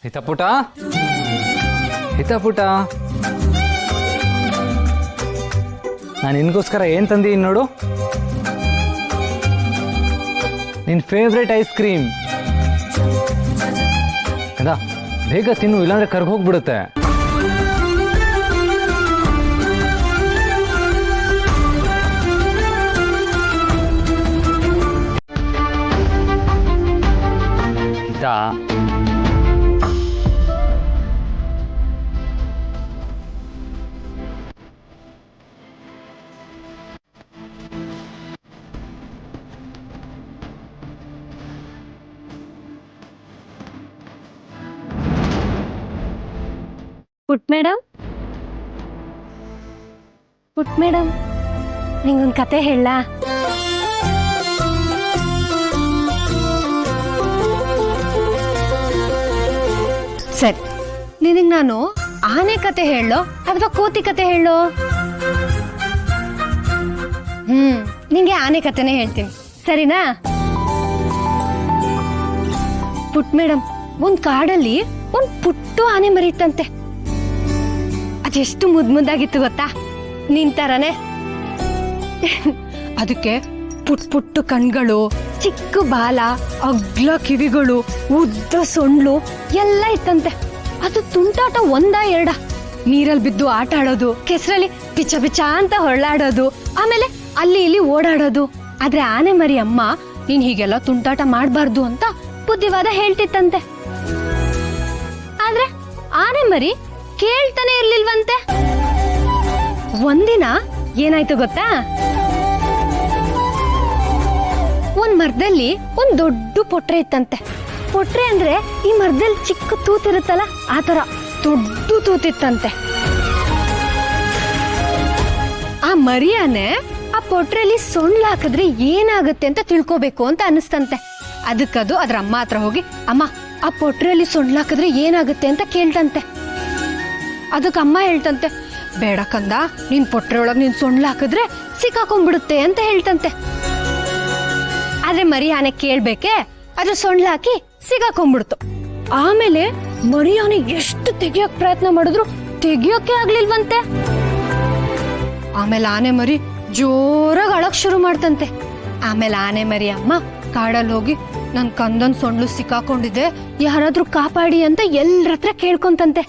ಹಿತಪುಟ ಹಿತಪುಟ, ನಾನು ನಿನ್ಗೋಸ್ಕರ ಏನು ತಂದೀನಿ ನೋಡು. ನಿನ್ನ ಫೇವ್ರೆಟ್ ಐಸ್ ಕ್ರೀಮ್ ಅದ, ಬೇಗ ತಿನ್ನು, ಇಲ್ಲಾಂದ್ರೆ ಕರ್ಗೋಗ್ಬಿಡುತ್ತೆ. ಹಿತ, ಪುಟ್ ಮೇಡಮ್ ನಿಂಗೊಂದು ಕತೆ ಹೇಳ. ಸರಿ, ನಿನಗೆ ನಾನು ಆನೆ ಕತೆ ಹೇಳೋ ಅಥವಾ ಕೋತಿ ಕತೆ ಹೇಳೋ? ನಿಂಗೆ ಆನೆ ಕತೆನೇ ಹೇಳ್ತೀನಿ, ಸರಿನಾ? ಪುಟ್ ಮೇಡಮ್, ಒಂದ್ ಕಾಡಲ್ಲಿ ಒಂದ್ ಪುಟ್ಟು ಆನೆ ಮರಿತಂತೆ. ಅದೆಷ್ಟು ಮುದ್ದಾಗಿತ್ತು ಗೊತ್ತಾ, ನಿಂತರನೆ. ಅದಕ್ಕೆ ಪುಟ್ಟು ಕಣ್ಗಳು, ಚಿಕ್ಕ ಬಾಲ, ಅಗ್ಲ ಕಿವಿಗಳು, ಉದ್ದ ಸೊಂಡ್ಲು ಎಲ್ಲ ಇತ್ತಂತೆ. ಅದು ತುಂಟಾಟ ಒಂದ ಎರಡ, ನೀರಲ್ಲಿ ಬಿದ್ದು ಆಟ ಆಡೋದು, ಕೆಸರಲ್ಲಿ ಪಿಚ್ಚ ಪಿಚ್ಚ ಅಂತ ಹೊರಳಾಡೋದು, ಆಮೇಲೆ ಅಲ್ಲಿ ಇಲ್ಲಿ ಓಡಾಡೋದು. ಆದ್ರೆ ಆನೆ ಮರಿ ಅಮ್ಮ ನೀನ್ ಹೀಗೆಲ್ಲ ತುಂಟಾಟ ಮಾಡ್ಬಾರ್ದು ಅಂತ ಬುದ್ಧಿವಾದ ಹೇಳ್ತಿತ್ತಂತೆ. ಆದ್ರೆ ಆನೆ ಮರಿ ಕೇಳ್ತಾನೆ ಇರ್ಲಿಲ್ವಂತೆ. ಒಂದಿನ ಏನಾಯ್ತು ಗೊತ್ತಾ? ಒಂದ್ ಮರದಲ್ಲಿ ಒಂದ್ ದೊಡ್ಡ ಪೊಟ್ರೆ ಇತ್ತಂತೆ. ಪೊಟ್ರೆ ಅಂದ್ರೆ ಈ ಮರದಲ್ಲಿ ಚಿಕ್ಕ ತೂತಿರುತ್ತಲ್ಲ, ಆತರ ದೊಡ್ಡ ತೂತಿತ್ತಂತೆ. ಆ ಮರಿಯಾನೆ ಆ ಪೊಟ್ರೆಯಲ್ಲಿ ಸೊಂಡ್ಲು ಹಾಕಿದ್ರೆ ಏನಾಗುತ್ತೆ ಅಂತ ತಿಳ್ಕೋಬೇಕು ಅಂತ ಅನಿಸ್ತಂತೆ. ಅದಕ್ಕದು ಅದ್ರ ಅಮ್ಮ ಹತ್ರ ಹೋಗಿ, ಅಮ್ಮ ಆ ಪೊಟ್ರೆಯಲ್ಲಿ ಸೊಂಡ್ಲು ಹಾಕಿದ್ರೆ ಏನಾಗುತ್ತೆ ಅಂತ ಕೇಳ್ತಂತೆ. ಅದಕ್ಕೆ ಅಮ್ಮ ಹೇಳ್ತಂತೆ, ಬೇಡ ಕಂದ, ನಿನ್ ಪೊಟ್ರೆ ಒಳಗ್ ನೀನ್ ಸೊಂಡ್ಲು ಹಾಕಿದ್ರೆ ಸಿಕ್ಕಾಕೊಂಡ್ಬಿಡುತ್ತೆ ಅಂತ ಹೇಳ್ತಂತೆ. ಆದ್ರೆ ಮರಿ ಆನೆ ಕೇಳ್ಬೇಕೆ, ಅದ್ರ ಸೊಂಡ್ಲು ಹಾಕಿ ಸಿಗಾಕೊಂಡ್ಬಿಡ್ತು. ಆಮೇಲೆ ಮರಿ ಆನೆ ಎಷ್ಟು ತೆಗಿಯೋಕ್ ಪ್ರಯತ್ನ ಮಾಡಿದ್ರು ತೆಗಿಯೋಕೆ ಆಗ್ಲಿಲ್ವಂತೆ. ಆಮೇಲೆ ಆನೆ ಮರಿ ಜೋರಾಗಿ ಅಳಕ್ ಶುರು ಮಾಡ್ತಂತೆ. ಆಮೇಲೆ ಆನೆ ಮರಿ ಅಮ್ಮ ಕಾಡಲ್ಲಿ ಹೋಗಿ, ನನ್ ಕಂದನ್ ಸೊಂಡ್ಲು ಸಿಕ್ಕಾಕೊಂಡಿದೆ, ಯಾರಾದ್ರೂ ಕಾಪಾಡಿ ಅಂತ ಎಲ್ಲರ ಹತ್ರ ಕೇಳ್ಕೊಂತಂತೆ.